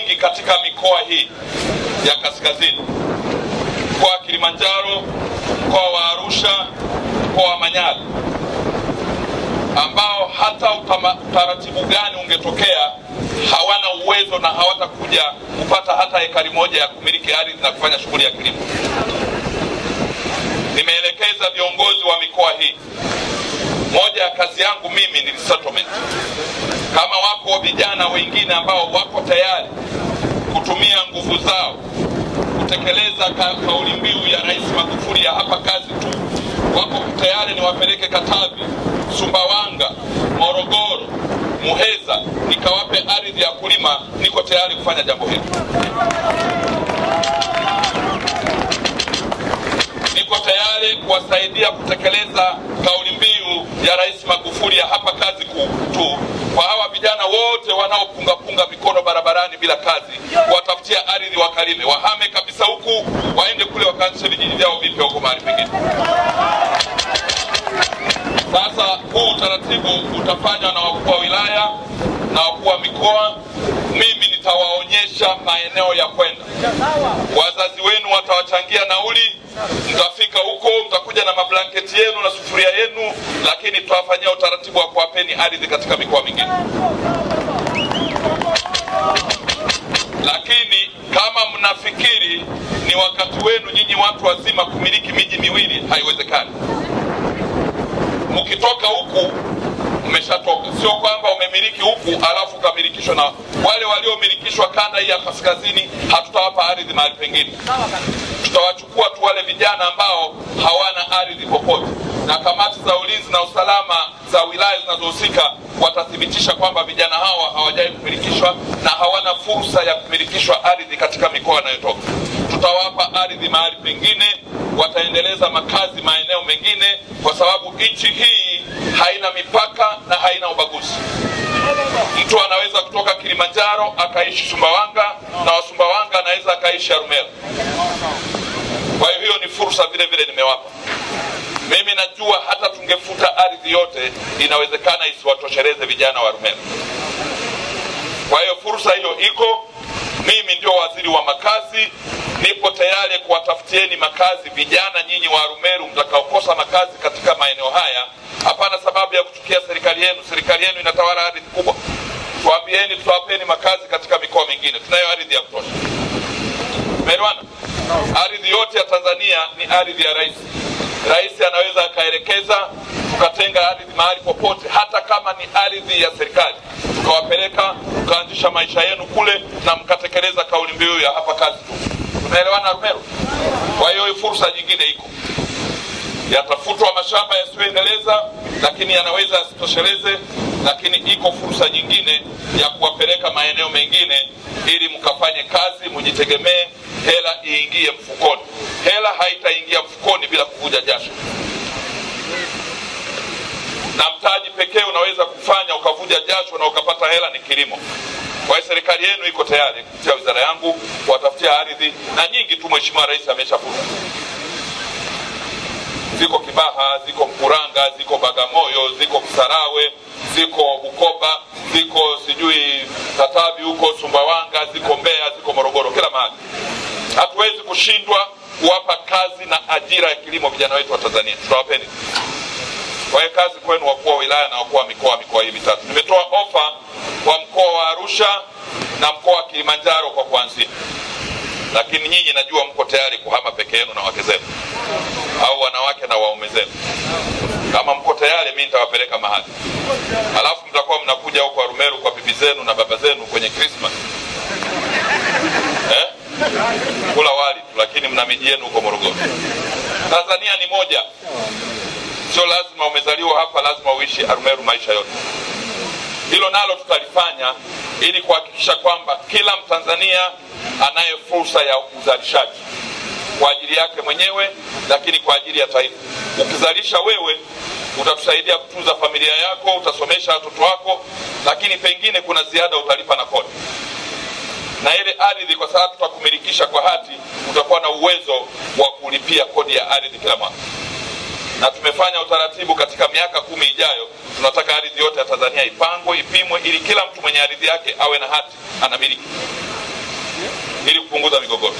mingi katika mikoa hii ya kaskazini, mkoa wa Kilimanjaro, mkoa wa Arusha, mkoa wa Manyara, ambao hata utaratibu gani ungetokea hawana uwezo na hawatakuja kupata hata ekari moja ya kumiliki ardhi na kufanya shughuli ya kilimo. Nimeelekeza viongozi wa mikoa hii, moja ya kazi yangu mimi ni resettlement. Kama wako vijana wengine ambao wako tayari kutumia nguvu zao kutekeleza kauli mbiu ya Rais Magufuli ya hapa kazi tu, wako tayari niwapeleke Katavi, Sumbawanga, Morogoro, Muheza, nikawape ardhi ya kulima, niko tayari kufanya jambo hili. Niko tayari kuwasaidia kutekeleza kauli mbiu ya Rais Magufuli ya hapa kazi tu, kwa hawa vijana wote wanaopunga mikono barabarani bila kazi, watafutia ardhi wakalime, wahame kabisa huku, waende kule wakaanzishe vijiji vyao vipya huko mahali pengine. Sasa huu utaratibu utafanywa na wakuu wa wilaya na wakuu wa mikoa. Mimi nitawaonyesha maeneo ya kwenda. Wazazi wenu watawachangia nauli, mtafika huko, mtakuja na mablanketi yenu na sufuria yenu, lakini tutawafanyia utaratibu wa kuwapeni ardhi katika mikoa mingine. Lakini kama mnafikiri ni wakati wenu nyinyi watu wazima kumiliki miji miwili, haiwezekani. Mkitoka huku umeshatoka, sio kwamba umemiliki huku alafu kamilikishwa na wale waliomilikishwa kanda hii ya kaskazini. Hatutawapa ardhi mahali pengine, tutawachukua tu wale vijana ambao hawana ardhi popote, na kamati za ulinzi na usalama za wilaya zinazohusika watathibitisha kwamba vijana hawa hawajai kumilikishwa na hawana fursa ya kumilikishwa ardhi katika mikoa wanayotoka. Tutawapa ardhi mahali pengine, wataendeleza makazi maeneo mengine, kwa sababu nchi hii haina mipaka na haina ubaguzi. Mtu anaweza kutoka Kilimanjaro akaishi Sumbawanga, na wa Sumbawanga anaweza akaishi Arumeru. Kwa hiyo ni fursa vile vile nimewapa. Mimi najua hata tungefuta ardhi yote inawezekana isiwatosheleze vijana wa Arumeru. Kwa hiyo fursa hiyo iko. Mimi ndio waziri wa makazi, nipo tayari kuwatafutieni makazi vijana nyinyi wa Arumeru mtakaokosa makazi katika maeneo haya. Hapana sababu ya kuchukia serikali yenu. Serikali yenu inatawala ardhi kubwa. Tuambieni, tutawapeni makazi katika mikoa mingine. Tunayo ardhi ya kutosha. Umeelewana? Ardhi yote ya Tanzania ni ardhi ya rais. Rais anaweza akaelekeza tukatenga ardhi mahali popote, hata kama ni ardhi ya serikali, tukawapeleka tukaanzisha maisha yenu kule na mkatekeleza kauli mbiu ya hapa kazi tu. Tunaelewana Arumeru? Kwa hiyo fursa nyingine iko. Yatafutwa mashamba yasiyoendeleza, lakini yanaweza asitosheleze, lakini iko fursa nyingine ya kuwapeleka maeneo mengine ili mkafanye kazi, mjitegemee, hela iingie mfukoni. Hela haitaingia mfukoni bila kuvuja jasho. Na mtaji pekee unaweza kufanya ukavuja jasho na ukapata hela ni kilimo. Kwa hiyo serikali yenu iko tayari kupitia wizara yangu kuwatafutia ardhi, na nyingi tu Mheshimiwa Rais ameshafuta. Ziko Kibaha, ziko Mkuranga, ziko Bagamoyo, ziko Kisarawe, ziko Bukoba, ziko sijui Katavi huko, Sumbawanga, ziko Mbeya, ziko Morogoro, kila mahali. Hatuwezi kushindwa kuwapa kazi na ajira ya kilimo vijana wetu wa Tanzania. Tutawapeni. Kwa hiyo kazi kwenu wakuu wa wilaya na wakuu wa mikoa hii mitatu. Nimetoa ofa kwa mkoa wa Arusha na mkoa wa Kilimanjaro kwa kuanzia. Lakini nyinyi najua mko tayari kuhama peke yenu na wake zenu, au wanawake na waume zenu. Kama mko tayari, mimi nitawapeleka mahali. Alafu mtakuwa mnakuja huko Arumeru kwa bibi zenu na baba zenu kwenye Christmas. Kula wali tu, lakini mna miji yenu huko Morogoro. Tanzania ni moja. Sio lazima umezaliwa hapa lazima uishi Arumeru maisha yote. Hilo nalo tutalifanya ili kuhakikisha kwamba kila Mtanzania anaye fursa ya uzalishaji kwa ajili yake mwenyewe, lakini kwa ajili ya taifa. Ukizalisha wewe, utatusaidia kutunza familia yako, utasomesha watoto wako, lakini pengine kuna ziada utalipa na kodi. Na ile ardhi, kwa sababu tutakumilikisha kwa hati, utakuwa na uwezo wa kulipia kodi ya ardhi kila mwaka. Na tumefanya utaratibu katika miaka 10 ijayo, tunataka ardhi yote ya Tanzania ipangwe, ipimwe, ili kila mtu mwenye ardhi yake awe na hati anamiliki. ili kupunguza migogoro.